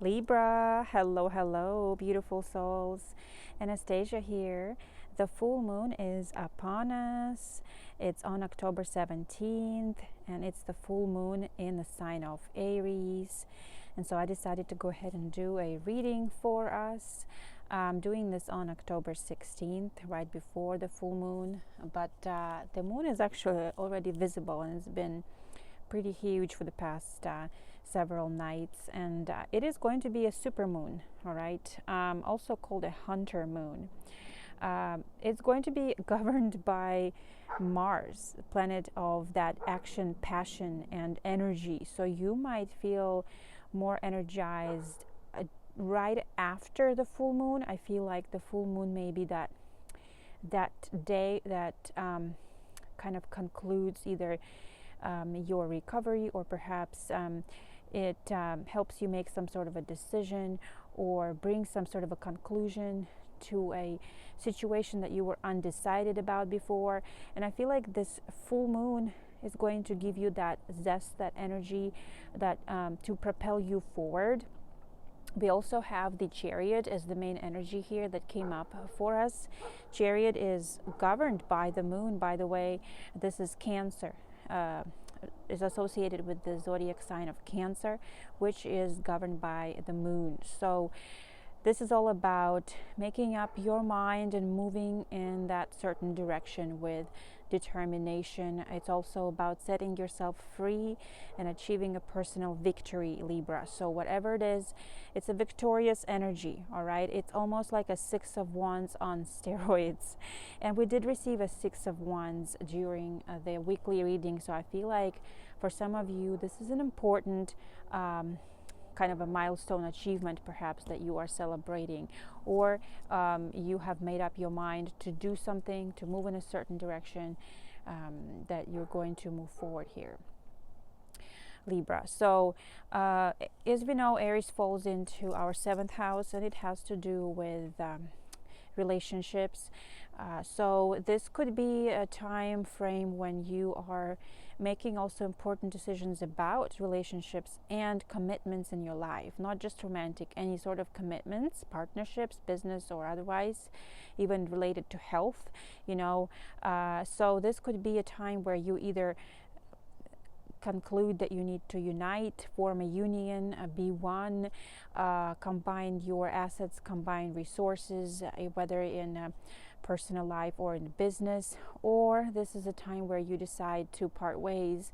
Libra, hello, hello, beautiful souls. Anastasia here. The full moon is upon us. It's on October 17th, and it's the full moon in the sign of Aries. And so I decided to go ahead and do a reading for us. I'm doing this on October 16th, right before the full moon. But the moon is actually already visible, and it's been pretty huge for the past several nights, and it is going to be a super moon, all right, also called a hunter moon. It's going to be governed by Mars, planet of that action, passion, and energy. So you might feel more energized right after the full moon. I feel like the full moon may be that day that kind of concludes either your recovery, or perhaps it helps you make some sort of a decision or bring some sort of a conclusion to a situation that you were undecided about before. And I feel like this full moon is going to give you that zest, that energy, that to propel you forward. We also have the Chariot as the main energy here that came up for us. Chariot is governed by the moon, by the way. This is Cancer. Is associated with the zodiac sign of Cancer, which is governed by the moon. So this is all about making up your mind and moving in that certain direction with determination. It's also about setting yourself free and achieving a personal victory, Libra. So whatever it is, it's a victorious energy, all right? It's almost like a Six of Wands on steroids. And we did receive a Six of Wands during the weekly reading. So I feel like for some of you, this is an important kind of a milestone achievement perhaps that you are celebrating, or you have made up your mind to do something, to move in a certain direction, that you're going to move forward here, Libra. So as we know, Aries falls into our 7th house, and it has to do with relationships. So this could be a time frame when you are making also important decisions about relationships and commitments in your life, not just romantic, any sort of commitments, partnerships, business or otherwise, even related to health, so this could be a time where you either conclude that you need to unite, form a union, be one, combine your assets, combine resources, whether in personal life or in business, or this is a time where you decide to part ways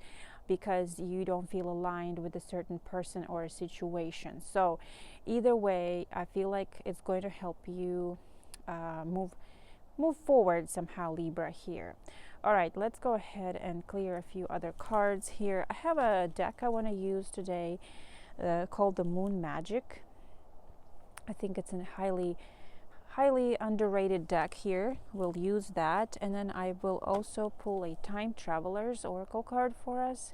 because you don't feel aligned with a certain person or a situation. So either way, I feel like it's going to help you move forward somehow, Libra, here. All right, let's go ahead and clear a few other cards here. I have a deck I want to use today called the Moon Magic. I think it's a highly underrated deck here. We'll use that, and then I will also pull a Time Traveler's Oracle card for us.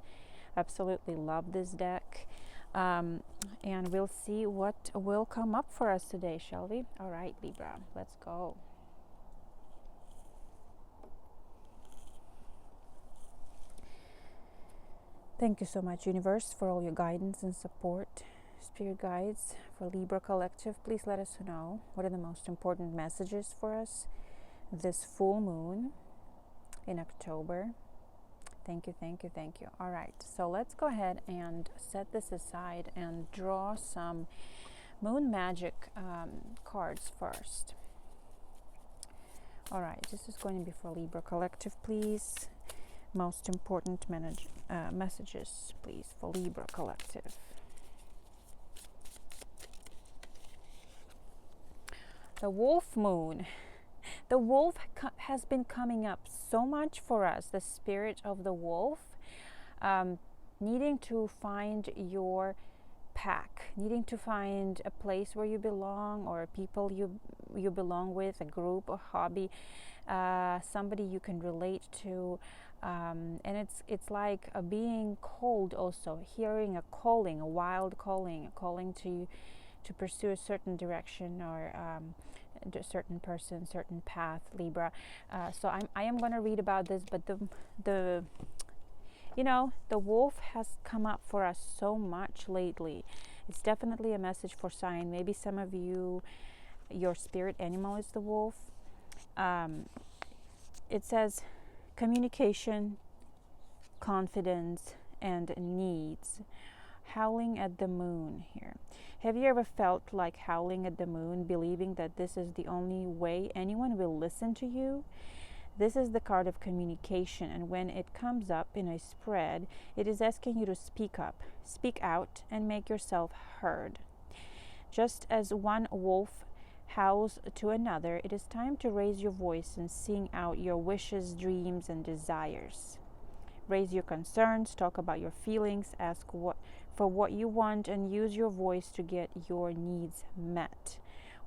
Absolutely love this deck. And we'll see what will come up for us today, shall we? All right, Libra, let's go. Thank you so much, Universe, for all your guidance and support. Spirit guides for Libra Collective, please let us know what are the most important messages for us this full moon in October. Thank you, thank you, thank you. All right, so let's go ahead and set this aside and draw some Moon Magic cards first. All right, this is going to be for Libra Collective, please. Most important messages, please, for Libra Collective. The Wolf Moon. The wolf has been coming up so much for us, the spirit of the wolf, needing to find your pack, needing to find a place where you belong, or people you belong with, a group, a hobby, somebody you can relate to. And it's like being called, also hearing a calling, a wild calling, a calling to pursue a certain direction, or a certain person, certain path, Libra. So I am going to read about this, but the wolf has come up for us so much lately, It's definitely a message for sign. Maybe some of you, your spirit animal is the wolf. It says communication, confidence, and needs. Howling at the moon here. Have you ever felt like howling at the moon, believing that this is the only way anyone will listen to you? This is the card of communication, and when it comes up in a spread, it is asking you to speak up, speak out, and make yourself heard. Just as one wolf howls to another, it is time to raise your voice and sing out your wishes, dreams, and desires. Raise your concerns, talk about your feelings, ask for what you want, and use your voice to get your needs met.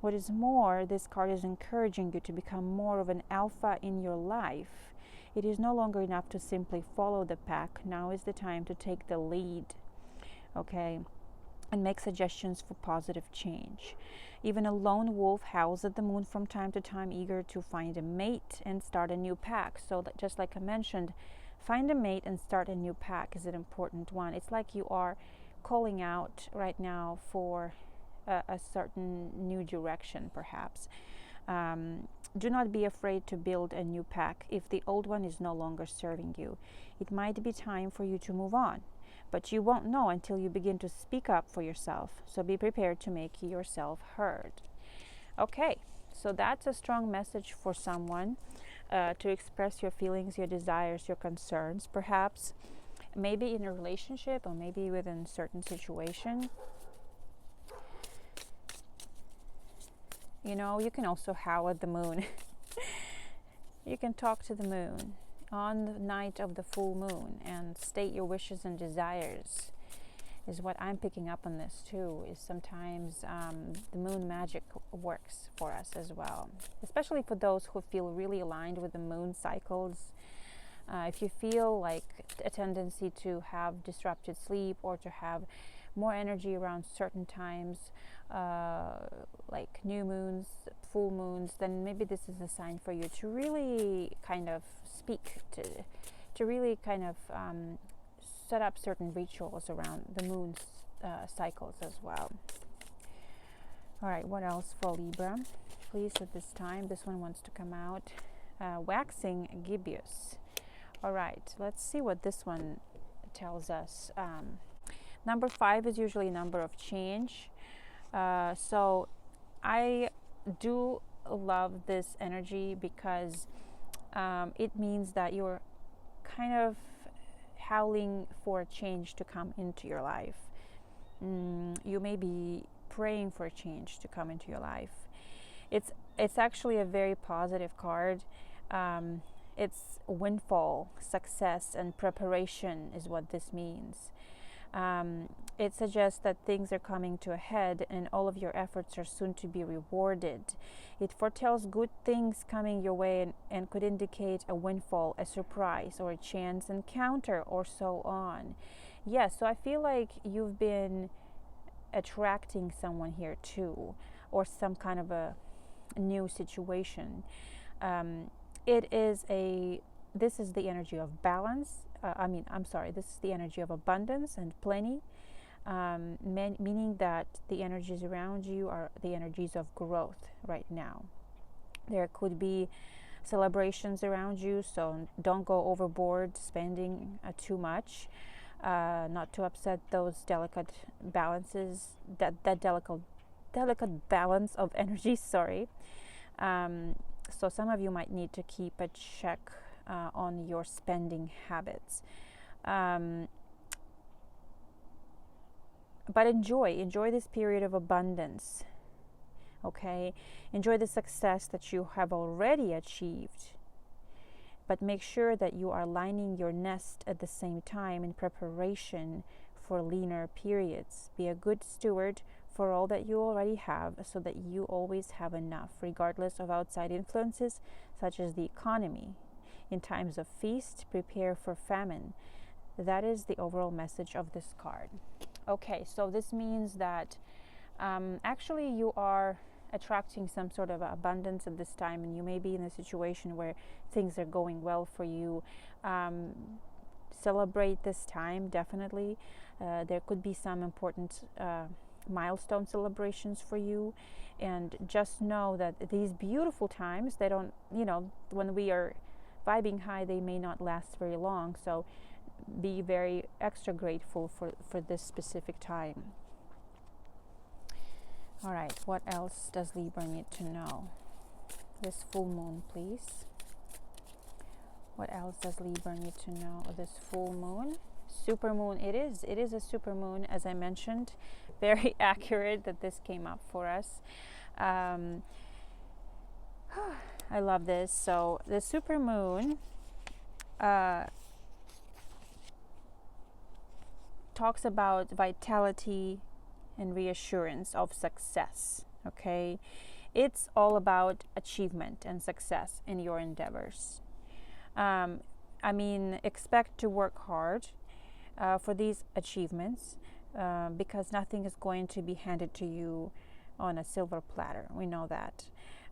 What is more, this card is encouraging you to become more of an alpha in your life. It is no longer enough to simply follow the pack. Now is the time to take the lead, okay, and make suggestions for positive change. Even a lone wolf howls at the moon from time to time, eager to find a mate and start a new pack. So that, just like I mentioned, find a mate and start a new pack is an important one. It's like you are calling out right now for a certain new direction, perhaps. Do not be afraid to build a new pack if the old one is no longer serving you. It might be time for you to move on, but you won't know until you begin to speak up for yourself. So be prepared to make yourself heard. Okay, so that's a strong message for someone. To express your feelings, your desires, your concerns, perhaps, maybe in a relationship or maybe within a certain situation. You know, you can also howl at the moon. You can talk to the moon on the night of the full moon and state your wishes and desires. Is what I'm picking up on this too, is sometimes the moon magic works for us as well, especially for those who feel really aligned with the moon cycles. If you feel like a tendency to have disrupted sleep or to have more energy around certain times, like new moons, full moons, then maybe this is a sign for you to really kind of speak, to really kind of set up certain rituals around the moon's cycles as well. All right, what else for Libra? Please, at this time, this one wants to come out. Waxing gibbous. All right, let's see what this one tells us. Number 5 is usually a number of change. So I do love this energy because it means that you're kind of howling for a change to come into your life. You may be praying for a change to come into your life. It's actually a very positive card. It's windfall, success, and preparation is what this means. It suggests that things are coming to a head and all of your efforts are soon to be rewarded. It foretells good things coming your way and could indicate a windfall, a surprise, or a chance encounter, or so on. Yes, so I feel like you've been attracting someone here too, or some kind of a new situation. This is the energy of balance. This is the energy of abundance and plenty, meaning that the energies around you are the energies of growth right now. There could be celebrations around you, so don't go overboard spending too much, not to upset those delicate balances, that delicate balance of energy, sorry. So some of you might need to keep a check on your spending habits. But enjoy this period of abundance, okay? Enjoy the success that you have already achieved, but make sure that you are lining your nest at the same time in preparation for leaner periods. Be a good steward for all that you already have so that you always have enough, regardless of outside influences such as the economy. In times of feast, prepare for famine. That is the overall message of this card. Okay, so this means that actually you are attracting some sort of abundance at this time, and you may be in a situation where things are going well for you. Celebrate this time, definitely. There could be some important milestone celebrations for you. And just know that these beautiful times, they don't, when we are vibing high, they may not last very long. So be very extra grateful for this specific time. All right, what else does Libra need to know? This full moon, please. What else does Libra need to know? This full moon, super moon. It is a super moon, as I mentioned. Very accurate that this came up for us. I love this. So the super moon talks about vitality and reassurance of success. Okay, it's all about achievement and success in your endeavors. Expect to work hard for these achievements because nothing is going to be handed to you on a silver platter. We know that.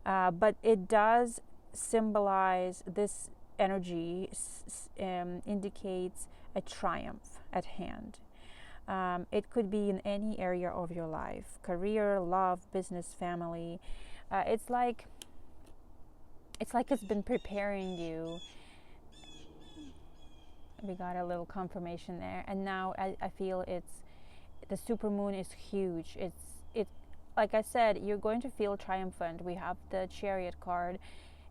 But it does symbolize, this energy indicates a triumph at hand. It could be in any area of your life: career, love, business, family. It's like it's been preparing you. We got a little confirmation there, and now I feel the super moon is huge. It like I said, you're going to feel triumphant. We have the Chariot card,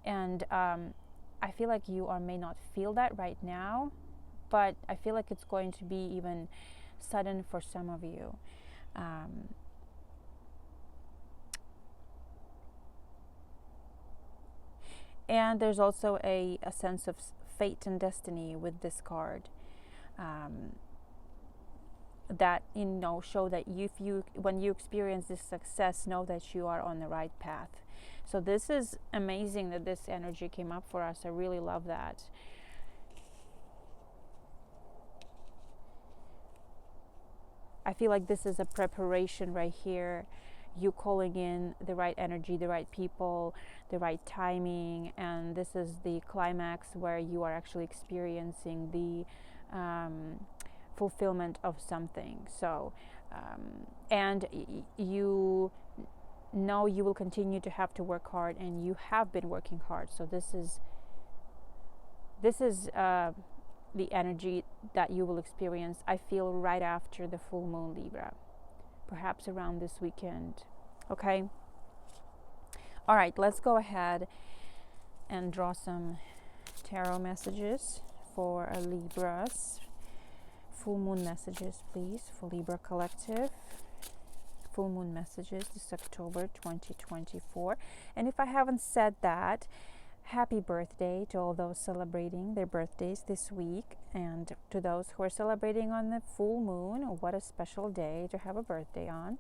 and I feel like you may not feel that right now, but I feel like it's going to be even sudden for some of you. And there's also a sense of fate and destiny with this card, that show that when you experience this success, know that you are on the right path. So this is amazing that this energy came up for us. I really love that. I feel like this is a preparation right here. You calling in the right energy, the right people, the right timing, and this is the climax where you are actually experiencing the fulfillment of something. So, and you know you will continue to have to work hard, and you have been working hard. So this is the energy that you will experience, I feel, right after the full moon, Libra, perhaps around this weekend. Okay, all right, let's go ahead and draw some tarot messages for Libras. Full moon messages, please, for Libra Collective. Full moon messages this October 2024. And if I haven't said that, happy birthday to all those celebrating their birthdays this week, and to those who are celebrating on the full moon. What a special day to have a birthday on.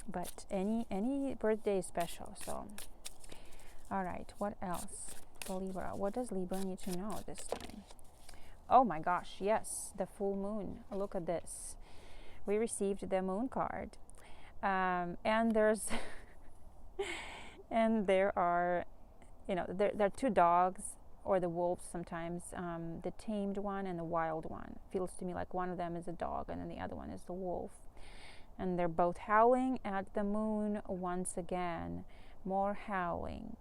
But any birthday is special. So, all right, what else for Libra? What does Libra need to know this time? Oh my gosh, yes, the full moon. Look at this. We received the moon card, and there's and there are, there are two dogs, or the wolves sometimes, the tamed one and the wild one. Feels to me like one of them is a dog and then the other one is the wolf. And they're both howling at the moon once again. More howling.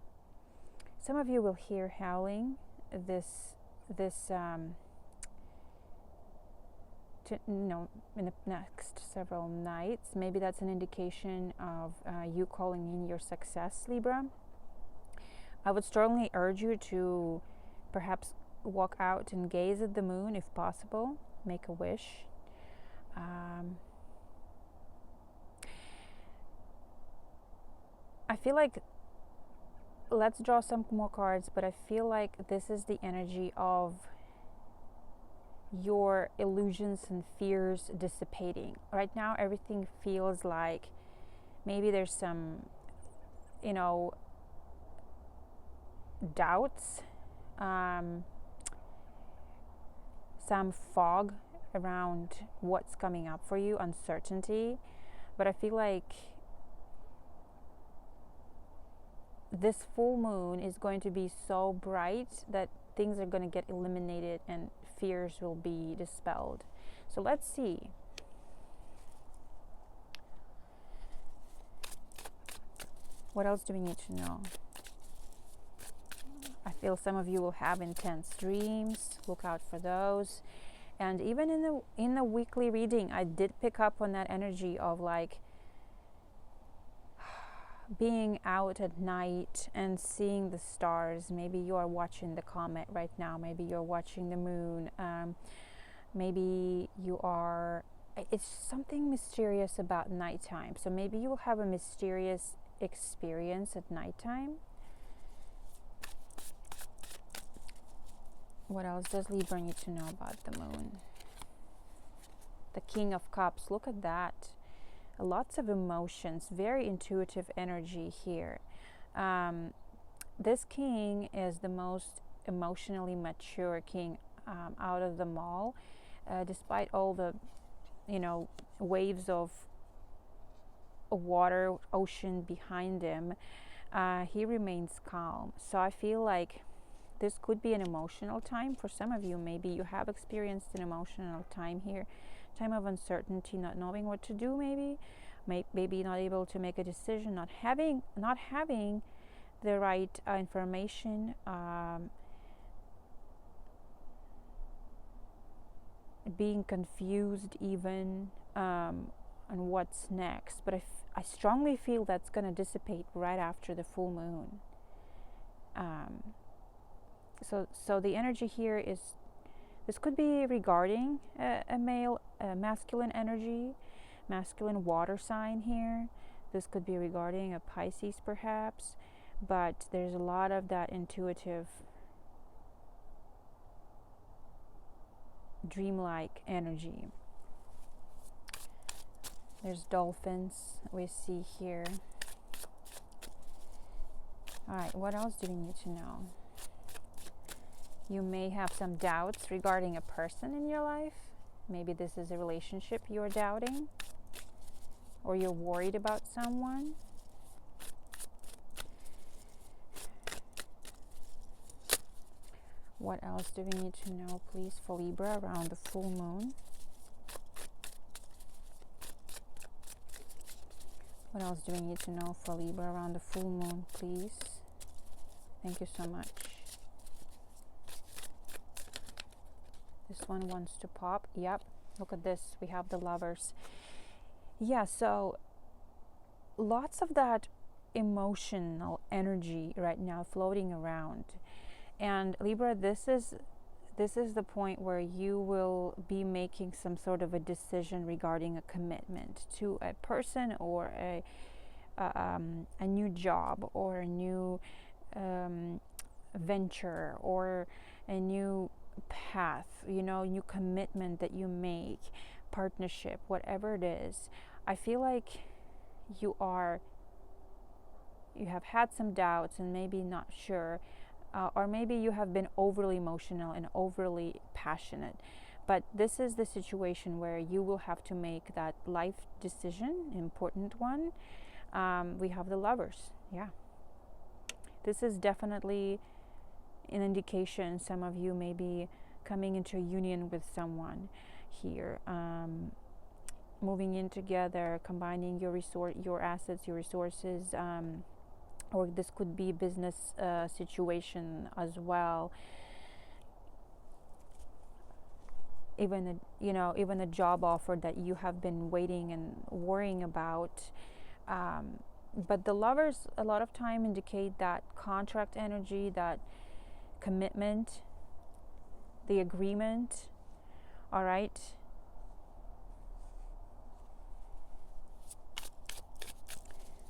Some of you will hear howling in the next several nights. Maybe that's an indication of you calling in your success, Libra. I would strongly urge you to perhaps walk out and gaze at the moon if possible. Make a wish. I feel like, let's draw some more cards, but I feel like this is the energy of your illusions and fears dissipating. Right now, everything feels like maybe there's some, doubts, some fog around what's coming up for you, uncertainty. But I feel like this full moon is going to be so bright that things are going to get eliminated and fears will be dispelled. So let's see. What else do we need to know? I feel some of you will have intense dreams. Look out for those. And even in the weekly reading, I did pick up on that energy of like being out at night and seeing the stars. Maybe you are watching the comet right now. Maybe you're watching the moon. Maybe you are. It's something mysterious about nighttime. So maybe you will have a mysterious experience at nighttime. What else does Libra need to know about the moon? The King of Cups. Look at that. Lots of emotions, very intuitive energy here. This king is the most emotionally mature king out of them all. Despite all the, waves of water, ocean behind him, he remains calm. So I feel like this could be an emotional time for some of you. Maybe you have experienced an emotional time here, time of uncertainty, not knowing what to do, maybe not able to make a decision, not having the right information, being confused even on what's next. But I strongly feel that's going to dissipate right after the full moon. So the energy here is, this could be regarding a masculine energy, masculine water sign here. This could be regarding a Pisces perhaps, but there's a lot of that intuitive, dreamlike energy. There's dolphins we see here. All right, what else do we need to know? You may have some doubts regarding a person in your life. Maybe this is a relationship you're doubting, or you're worried about someone. What else do we need to know, please, for Libra around the full moon? What else do we need to know for Libra around the full moon, please? Thank you so much. This one wants to pop. Yep, look at this. We have the Lovers. Yeah, so lots of that emotional energy right now floating around. And Libra, this is the point where you will be making some sort of a decision regarding a commitment to a person, or a new job, or a new venture, or a new path, new commitment that you make, partnership, whatever it is. I feel like you have had some doubts and maybe not sure, or maybe you have been overly emotional and overly passionate. But this is the situation where you will have to make that life decision, important one. We have the Lovers. Yeah. This is definitely an indication some of you may be coming into a union with someone here, moving in together, combining your assets, your resources, or this could be a business situation as well. Even a job offer that you have been waiting and worrying about. But the Lovers a lot of time indicate that contract energy, that commitment, the agreement. All right.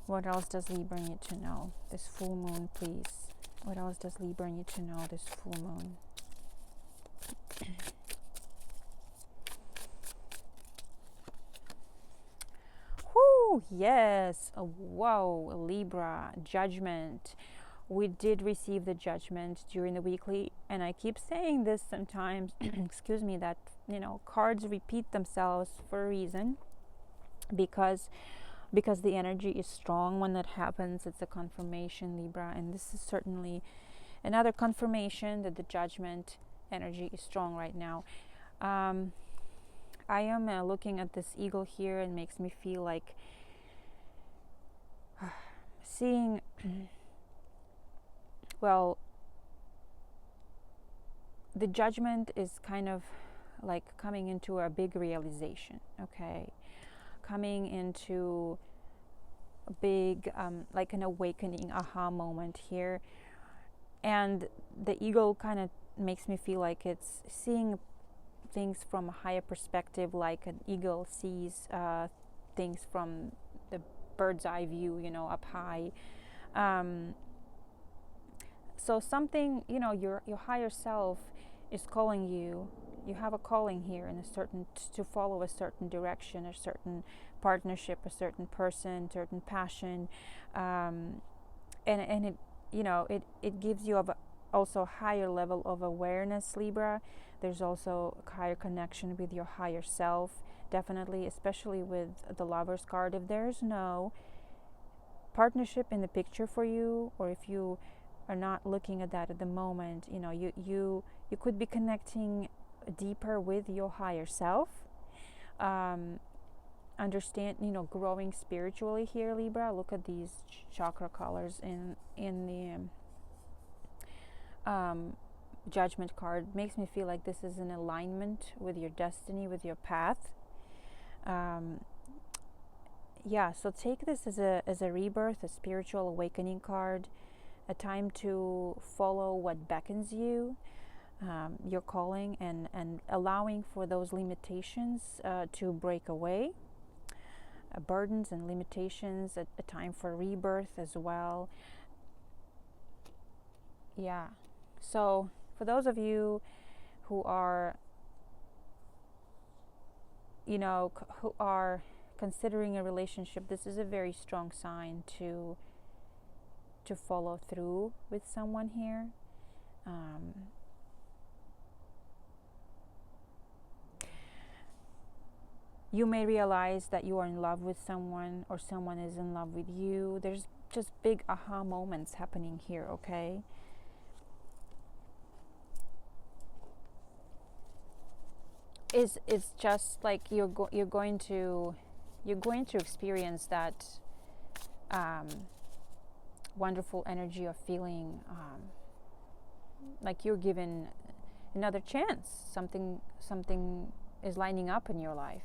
What else does Libra need to know? This full moon, please. What else does Libra need to know this full moon? Whoo, yes. Whoa, Libra, Judgment. We did receive the Judgment during the weekly, and I keep saying this sometimes, excuse me, that, cards repeat themselves for a reason, because the energy is strong when that happens. It's a confirmation, Libra, and this is certainly another confirmation that the Judgment energy is strong right now. I am looking at this eagle here, and makes me feel like seeing, well, the judgment is kind of like coming into a big realization, okay? Coming into a big, like an awakening, aha moment here. And the eagle kind of makes me feel like it's seeing things from a higher perspective, like an eagle sees things from the bird's eye view, up high. So something, your higher self is calling you. You have a calling here in to follow a certain direction, a certain partnership, a certain person, certain passion, and it, it gives you also a higher level of awareness, Libra. There's also a higher connection with your higher self, definitely, especially with the Lover's card. If there's no partnership in the picture for you, or if you are not looking at that at the moment, you could be connecting deeper with your higher self. Understand, growing spiritually here, Libra. Look at these chakra colors in the Judgment card. Makes me feel like this is in alignment with your destiny, with your path. Yeah, so take this as a rebirth, a spiritual awakening card, a time to follow what beckons you, your calling, and allowing for those limitations to break away, burdens and limitations, a time for rebirth as well. Yeah, so for those of you who are, who are considering a relationship, this is a very strong sign to follow through with someone here. You may realize that you are in love with someone, or someone is in love with you. There's just big aha moments happening here, okay? It's just like you're going to experience that wonderful energy of feeling like you're given another chance. Something is lining up in your life.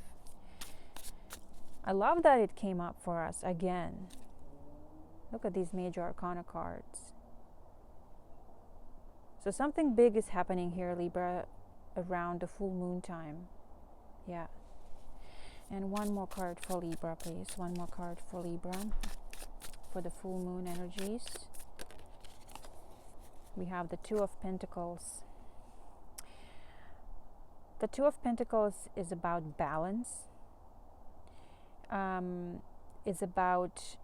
I love that it came up for us again. Look at these major arcana cards. So something big is happening here, Libra, around the full moon time. Yeah. And one more card for Libra, please. One more card for Libra for the full moon energies. We have the Two of Pentacles. The Two of Pentacles is about balance. It's about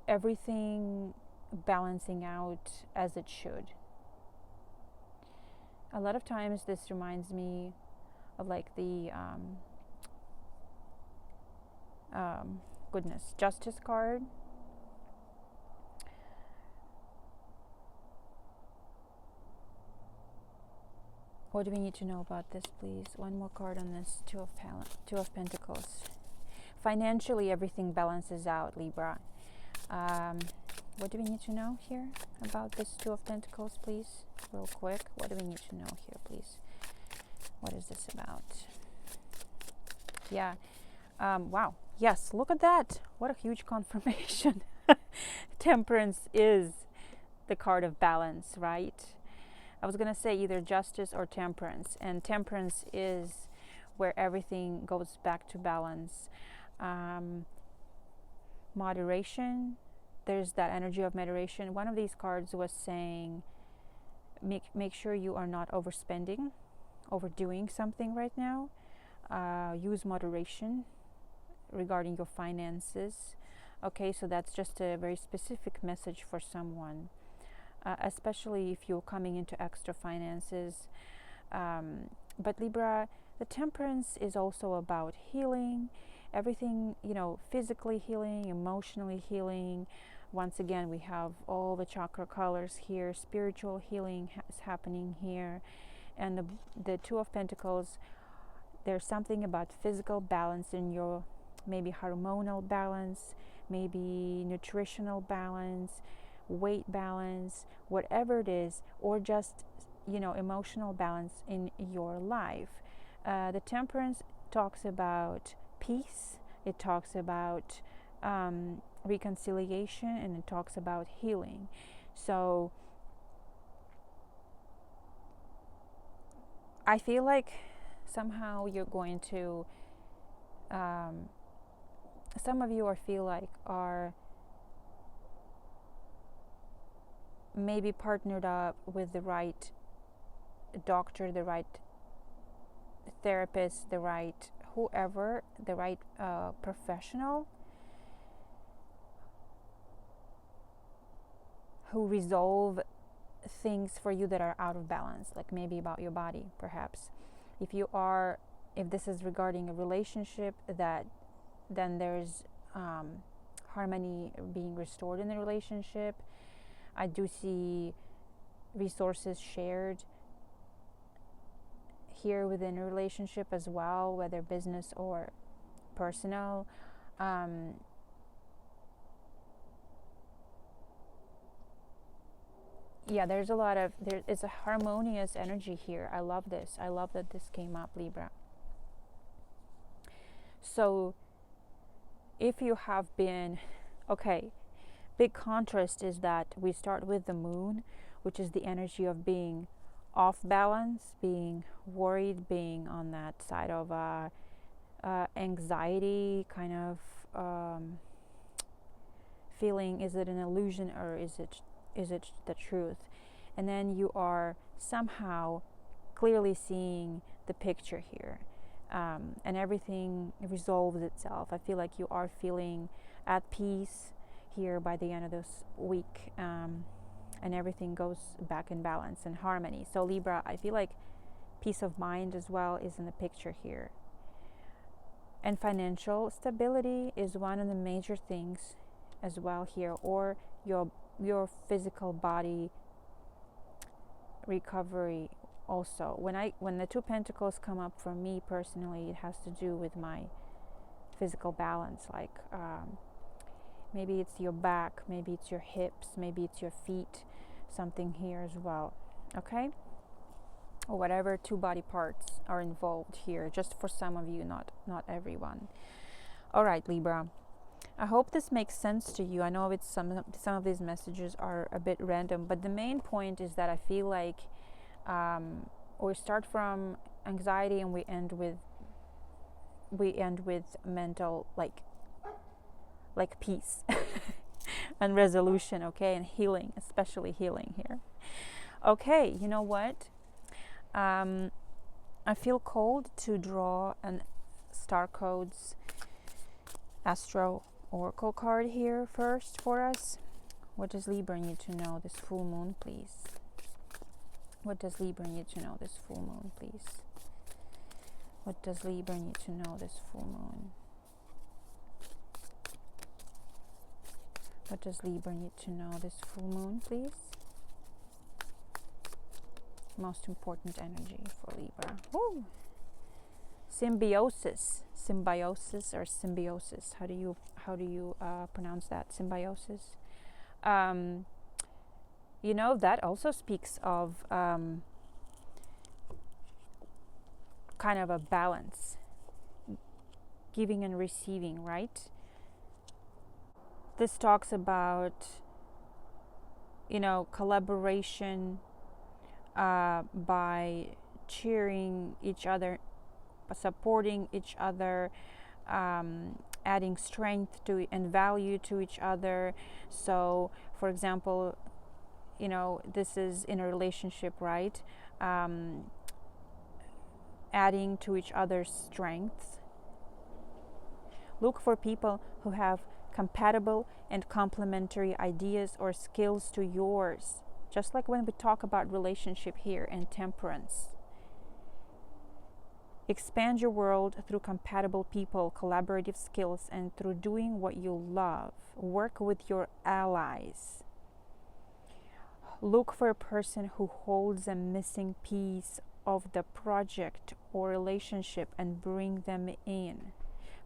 everything balancing out as it should. A lot of times this reminds me of like the Justice card. What do we need to know about this, please? One more card on this Two of Pentacles. Financially, everything balances out, Libra. What do we need to know here about this Two of Pentacles, please? Real quick. What do we need to know here, please? What is this about? Yeah. Wow. Yes, look at that. What a huge confirmation. Temperance is the card of balance, right? I was going to say either Justice or Temperance. And Temperance is where everything goes back to balance. Moderation. There's that energy of moderation. One of these cards was saying, make sure you are not overspending, overdoing something right now. Use moderation regarding your finances. Okay, so that's just a very specific message for someone, especially if you're coming into extra finances. But Libra, the Temperance is also about healing. Everything, physically healing, emotionally healing. Once again, we have all the chakra colors here. Spiritual healing is happening here. And the Two of Pentacles, there's something about physical balance in your maybe hormonal balance, maybe nutritional balance, weight balance, whatever it is, or just, emotional balance in your life. The temperance talks about peace, it talks about reconciliation, and it talks about healing. So I feel like somehow you're going to, some of you are maybe partnered up with the right doctor, the right therapist, the right whoever, the right professional who resolve things for you that are out of balance, like maybe about your body, perhaps. If this is regarding a relationship, then there's harmony being restored in the relationship. I do see resources shared here within a relationship as well, whether business or personal. It's a harmonious energy here. I love this. I love that this came up, Libra. So if you have been, big contrast is that we start with the moon, which is the energy of being off balance, being worried, being on that side of anxiety, kind of feeling, is it an illusion or is it the truth? And then you are somehow clearly seeing the picture here, and everything resolves itself. I feel like you are feeling at peace here by the end of this week, and everything goes back in balance and harmony. So Libra, I feel like peace of mind as well is in the picture here. And financial stability is one of the major things as well here, or your physical body recovery also. When the two pentacles come up for me personally, it has to do with my physical balance, like maybe it's your back, maybe it's your hips, maybe it's your feet, something here as well, okay? Or whatever two body parts are involved here, just for some of you, not everyone. All right, Libra, I hope this makes sense to you. I know it's some of these messages are a bit random, but the main point is that I feel like we start from anxiety and we end with mental, like peace and resolution, okay, and healing, especially healing here. Okay, you know what? I feel called to draw an Star Codes Astro Oracle card here first for us. What does Libra need to know this full moon, please? What does Libra need to know this full moon, please? What does Libra need to know this full moon? What does Libra need to know this full moon, please? Most important energy for Libra. Woo! Symbiosis or symbiosis. How do you pronounce that? Symbiosis. That also speaks of kind of a balance, giving and receiving, right? This talks about, collaboration by cheering each other, supporting each other, adding strength to and value to each other. So, for example, this is in a relationship, right? Adding to each other's strengths. Look for people who have compatible and complementary ideas or skills to yours. Just like when we talk about relationship here and temperance. Expand your world through compatible people, collaborative skills, and through doing what you love. Work with your allies. Look for a person who holds a missing piece of the project or relationship and bring them in.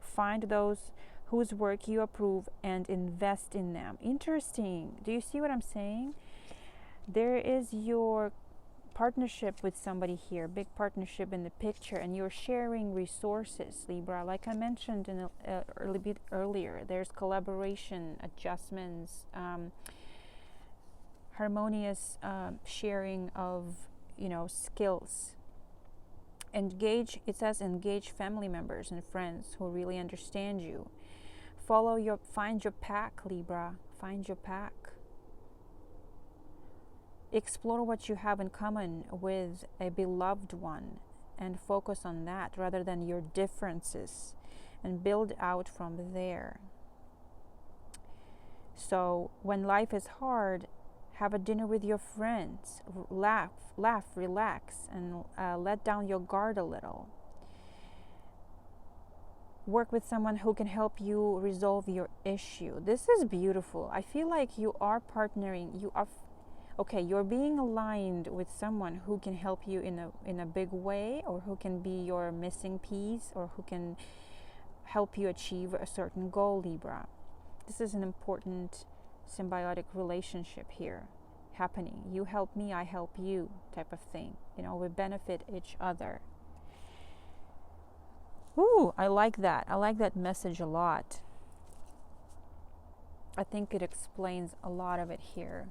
Find those whose work you approve and invest in them. Interesting. Do you see what I'm saying? There is your partnership with somebody here, big partnership in the picture, and you're sharing resources, Libra. Like I mentioned in a little bit earlier, there's collaboration, adjustments, harmonious sharing of, skills. Engage, it says engage family members and friends who really understand you. Find your pack, Libra. Find your pack. Explore what you have in common with a beloved one and focus on that rather than your differences, and build out from there. So when life is hard, have a dinner with your friends, laugh, relax, and let down your guard a little. Work with someone who can help you resolve your issue. This is beautiful. I feel like you are partnering. You're being aligned with someone who can help you in a big way, or who can be your missing piece, or who can help you achieve a certain goal, Libra. This is an important symbiotic relationship here happening. You help me, I help you type of thing. We benefit each other. Ooh, I like that. I like that message a lot. I think it explains a lot of it here.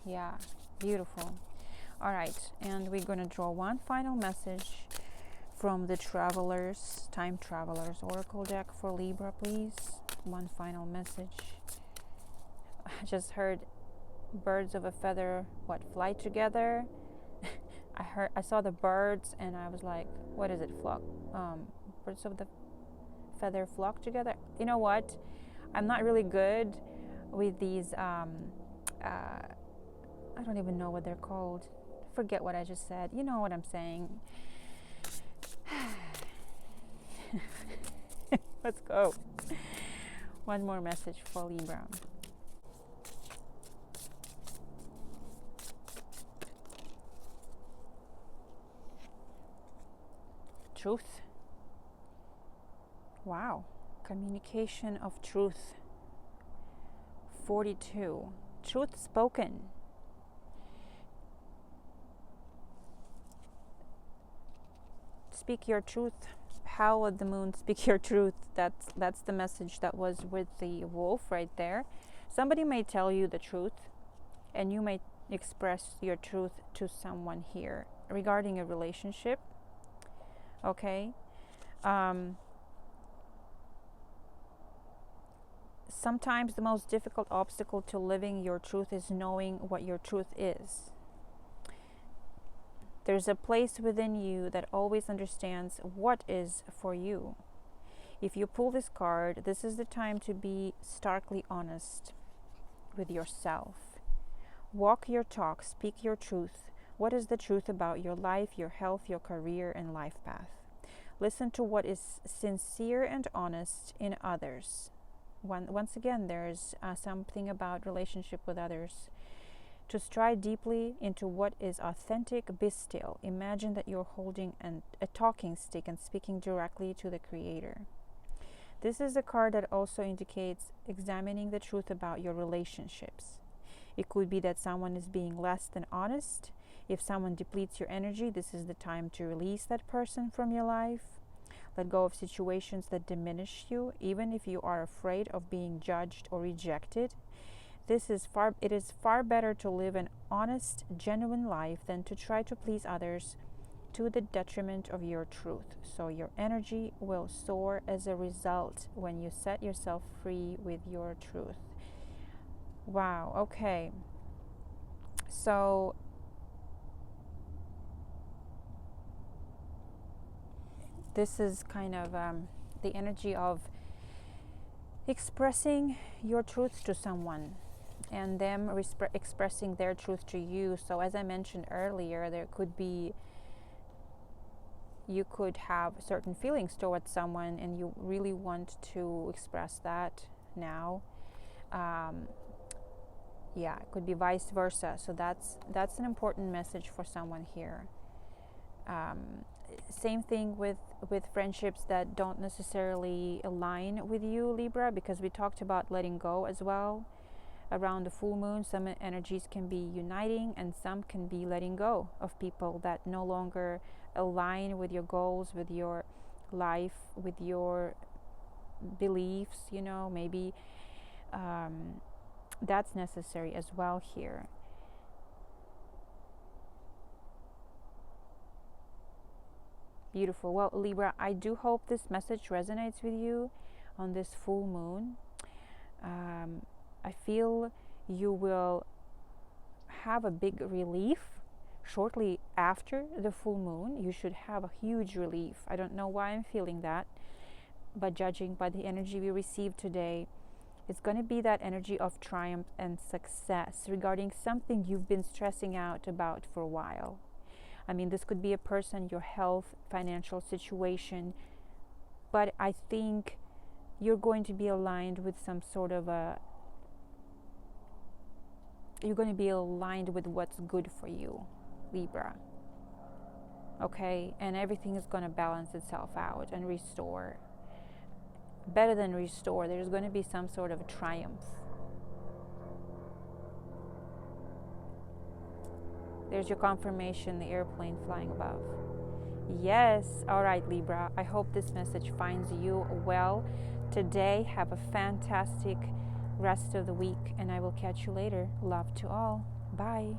Yeah, beautiful. All right, and we're going to draw one final message from the Time Travelers Oracle deck for Libra, please. One final message. I just heard birds of a feather, fly together. I saw the birds and I was like, what is it? Birds of the feather flock together. You know what? I'm not really good with these I don't even know what they're called. Forget what I just said. You know what I'm saying. Let's go. One more message for Libra. Truth. Wow. Communication of truth. 42. Truth spoken. Speak your truth. Howl at the moon, speak your truth. That's the message that was with the wolf right there. Somebody may tell you the truth, and you may express your truth to someone here regarding a relationship. Okay. Sometimes the most difficult obstacle to living your truth is knowing what your truth is. There's a place within you that always understands what is for you. If you pull this card, this is the time to be starkly honest with yourself. Walk your talk, speak your truth. What is the truth about your life, your health, your career, and life path? Listen to what is sincere and honest in others. Once again, there's something about relationship with others. To stride deeply into what is authentic, be still. Imagine that you're holding a talking stick and speaking directly to the Creator. This is a card that also indicates examining the truth about your relationships. It could be that someone is being less than honest. If someone depletes your energy, this is the time to release that person from your life. Let go of situations that diminish you, even if you are afraid of being judged or rejected. It is far better to live an honest, genuine life than to try to please others to the detriment of your truth. So your energy will soar as a result when you set yourself free with your truth. Wow, okay. So this is kind of the energy of expressing your truth to someone and them expressing their truth to you. So as I mentioned earlier, you could have certain feelings towards someone and you really want to express that now. It could be vice versa. So that's an important message for someone here. same thing with friendships that don't necessarily align with you, Libra, because we talked about letting go as well. Around the full moon, some energies can be uniting and some can be letting go of people that no longer align with your goals, with your life, with your beliefs. Maybe that's necessary as well here. Beautiful. Well, Libra, I do hope this message resonates with you on this full moon. I feel you will have a big relief shortly after the full moon. You should have a huge relief. I don't know why I'm feeling that, but judging by the energy we received today, it's going to be that energy of triumph and success regarding something you've been stressing out about for a while. I mean, this could be a person, your health, financial situation, but I think you're going to be aligned with some sort of you're going to be aligned with what's good for you, Libra. Okay? And everything is going to balance itself out and restore. Better than restore, there's going to be some sort of triumph. There's your confirmation, the airplane flying above. Yes. All right, Libra. I hope this message finds you well today. Have a fantastic rest of the week, and I will catch you later. Love to all. Bye.